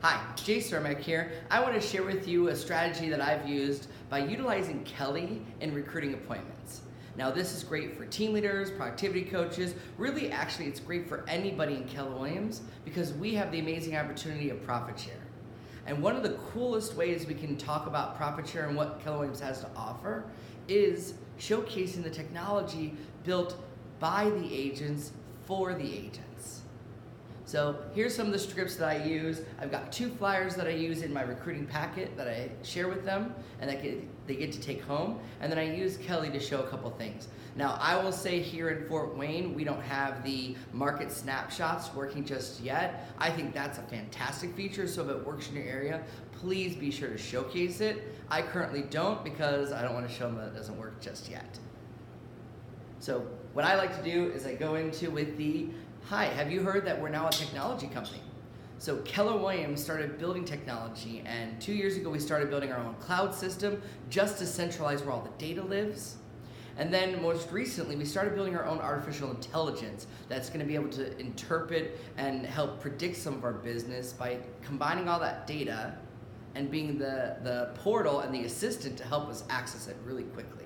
Hi, Jay Cermak here. I want to share with you a strategy that I've used by utilizing Kelle in recruiting appointments. Now this is great for team leaders, productivity coaches, really actually it's great for anybody in Keller Williams because we have the amazing opportunity of profit share. And one of the coolest ways we can talk about profit share and what Keller Williams has to offer is showcasing the technology built by the agents for the agents. So here's some of the scripts that I use. I've got 2 flyers that I use in my recruiting packet that I share with them and that they get to take home. And then I use Kelle to show a couple things. Now I will say here in Fort Wayne, we don't have the market snapshots working just yet. I think that's a fantastic feature, so if it works in your area, please be sure to showcase it. I currently don't because I don't want to show them that it doesn't work just yet. So what I like to do is I go into with the, hi, have you heard that we're now a technology company? So Keller Williams started building technology, and 2 years ago we started building our own cloud system just to centralize where all the data lives. And then most recently we started building our own artificial intelligence that's going to be able to interpret and help predict some of our business by combining all that data and being the portal and the assistant to help us access it really quickly.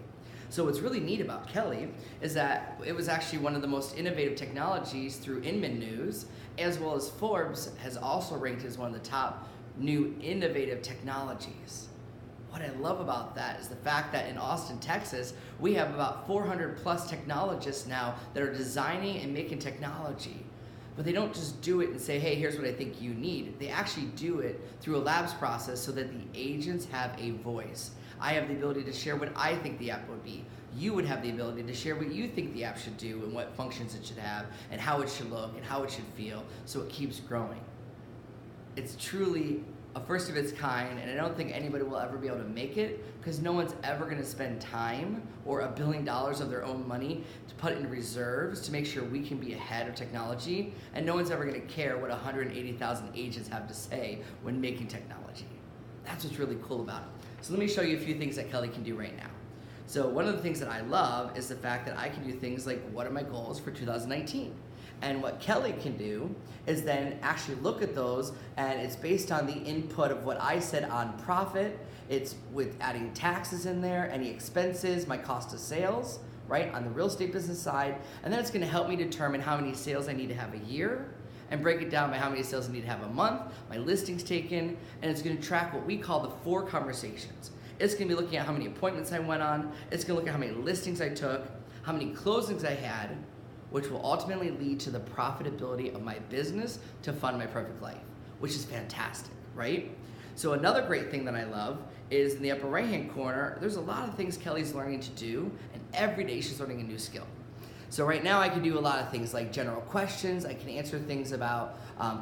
So what's really neat about Kelle is that it was actually one of the most innovative technologies through Inman News, as well as Forbes has also ranked as one of the top new innovative technologies. What I love about that is the fact that in Austin, Texas, we have about 400 plus technologists now that are designing and making technology. But they don't just do it and say, hey, here's what I think you need. They actually do it through a labs process so that the agents have a voice. I have the ability to share what I think the app would be. You would have the ability to share what you think the app should do and what functions it should have and how it should look and how it should feel so it keeps growing. It's truly a first of its kind, and I don't think anybody will ever be able to make it because no one's ever going to spend time or $1 billion of their own money to put in reserves to make sure we can be ahead of technology, and no one's ever going to care what 180,000 agents have to say when making technology. That's what's really cool about it. So let me show you a few things that Kelle can do right now. So one of the things that I love is the fact that I can do things like, what are my goals for 2019? And what Kelle can do is then actually look at those, and it's based on the input of what I said on profit. It's with adding taxes in there, any expenses, my cost of sales, right, on the real estate business side. And then it's gonna help me determine how many sales I need to have a year and break it down by how many sales I need to have a month, my listings taken, and it's gonna track what we call the 4 conversations. It's gonna be looking at how many appointments I went on, it's gonna look at how many listings I took, how many closings I had, which will ultimately lead to the profitability of my business to fund my perfect life, which is fantastic, right? So another great thing that I love is in the upper right-hand corner, there's a lot of things Kelle's learning to do, and every day she's learning a new skill. So right now I can do a lot of things like general questions. I can answer things about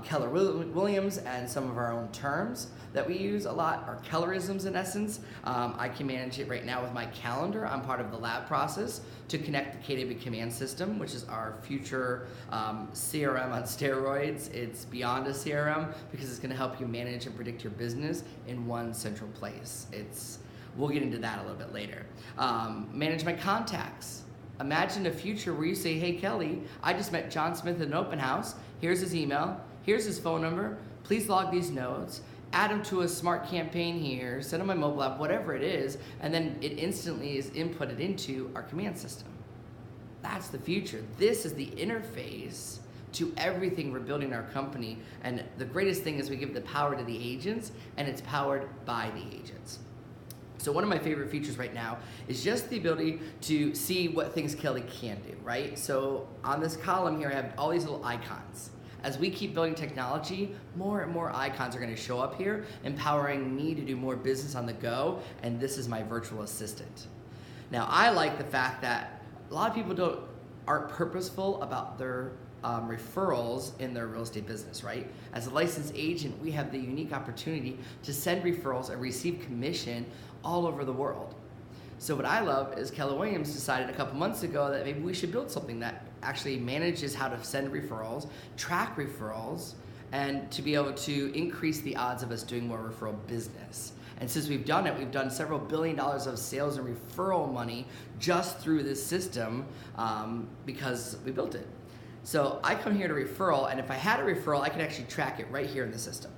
Keller Williams and some of our own terms that we use a lot, our Kellerisms in essence. I can manage it right now with my calendar. I'm part of the lab process to connect the KW command system, which is our future CRM on steroids. It's beyond a CRM because it's gonna help you manage and predict your business in one central place. We'll get into that a little bit later. Manage my contacts. Imagine a future where you say, hey Kelle, I just met John Smith at an open house. Here's his email, here's his phone number. Please log these notes, add him to a smart campaign here, send him my mobile app, whatever it is, and then it instantly is inputted into our command system. That's the future. This is the interface to everything we're building in our company. And the greatest thing is we give the power to the agents, and it's powered by the agents. So one of my favorite features right now is just the ability to see what things Kelle can do, right? So on this column here, I have all these little icons. As we keep building technology, more and more icons are gonna show up here, empowering me to do more business on the go, and this is my virtual assistant. Now, I like the fact that a lot of people aren't purposeful about their referrals in their real estate business, right? As a licensed agent, we have the unique opportunity to send referrals and receive commission all over the world. So what I love is Keller Williams decided a couple months ago that maybe we should build something that actually manages how to send referrals, track referrals, and to be able to increase the odds of us doing more referral business. And since we've done it, we've done several $1 billion of sales and referral money just through this system because we built it. So I come here to referral, and if I had a referral, I could actually track it right here in the system.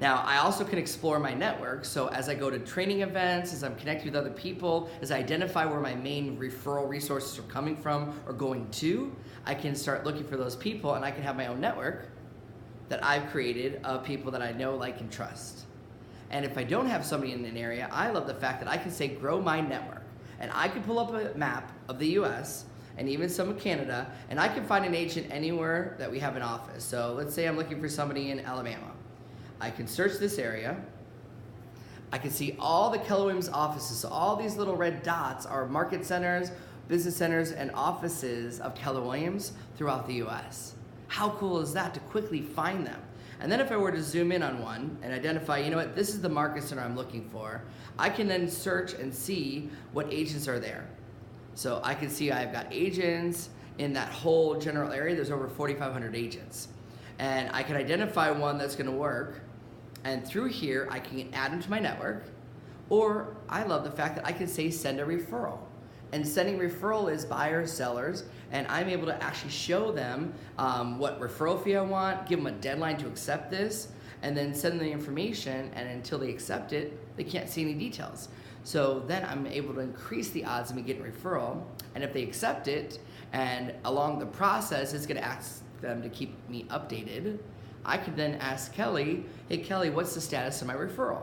Now, I also can explore my network, so as I go to training events, as I'm connecting with other people, as I identify where my main referral resources are coming from or going to, I can start looking for those people, and I can have my own network that I've created of people that I know, like, and trust. And if I don't have somebody in an area, I love the fact that I can say grow my network. And I can pull up a map of the US and even some of Canada, and I can find an agent anywhere that we have an office. So let's say I'm looking for somebody in Alabama. I can search this area. I can see all the Keller Williams offices. So all these little red dots are market centers, business centers, and offices of Keller Williams throughout the US. How cool is that to quickly find them? And then if I were to zoom in on one and identify, you know what, this is the market center I'm looking for, I can then search and see what agents are there. So I can see I've got agents in that whole general area. There's over 4,500 agents. And I can identify one that's gonna work. And through here, I can add them to my network. Or I love the fact that I can say send a referral. And sending referral is buyers, sellers, and I'm able to actually show them what referral fee I want, give them a deadline to accept this, and then send them the information, and until they accept it, they can't see any details. So then I'm able to increase the odds of me getting a referral, and if they accept it, and along the process, it's gonna ask them to keep me updated, I can then ask Kelly, hey Kelly, what's the status of my referral?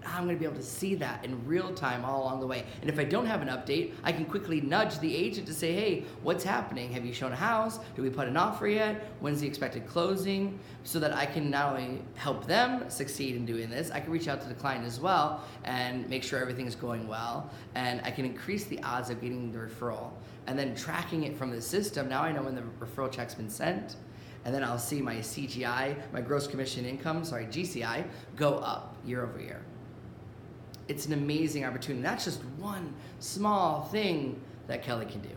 I'm gonna be able to see that in real time all along the way. And if I don't have an update, I can quickly nudge the agent to say, hey, what's happening? Have you shown a house? Do we put an offer yet? When's the expected closing? So that I can not only help them succeed in doing this, I can reach out to the client as well and make sure everything is going well. And I can increase the odds of getting the referral. And then tracking it from the system, now I know when the referral check's been sent, and then I'll see my CGI, my gross commission income, GCI, go up year over year. It's an amazing opportunity. That's just one small thing that Kelly can do.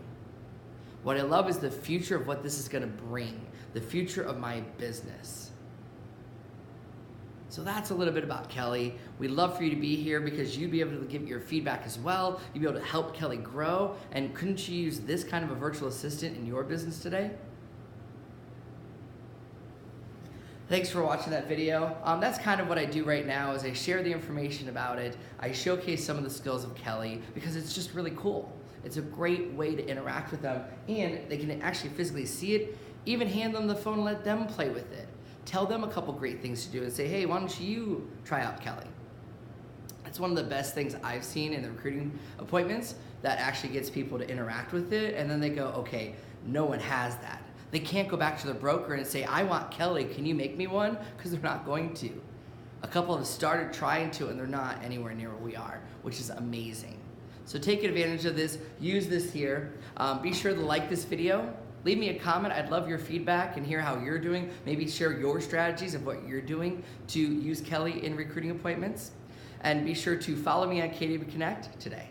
What I love is the future of what this is gonna bring, the future of my business. So that's a little bit about Kelly. We'd love for you to be here because you'd be able to give your feedback as well. You'd be able to help Kelly grow. And couldn't you use this kind of a virtual assistant in your business today? Thanks for watching that video. That's kind of what I do right now is I share the information about it. I showcase some of the skills of Kelly because it's just really cool. It's a great way to interact with them and they can actually physically see it, even hand them the phone and let them play with it. Tell them a couple great things to do and say, hey, why don't you try out Kelly? It's one of the best things I've seen in the recruiting appointments that actually gets people to interact with it and then they go, okay, no one has that. They can't go back to their broker and say, I want Kelly, can you make me one? Because they're not going to. A couple have started trying to and they're not anywhere near where we are, which is amazing. So take advantage of this, use this here. Be sure to like this video. Leave me a comment, I'd love your feedback and hear how you're doing. Maybe share your strategies of what you're doing to use Kelly in recruiting appointments. And be sure to follow me on KW Connect today.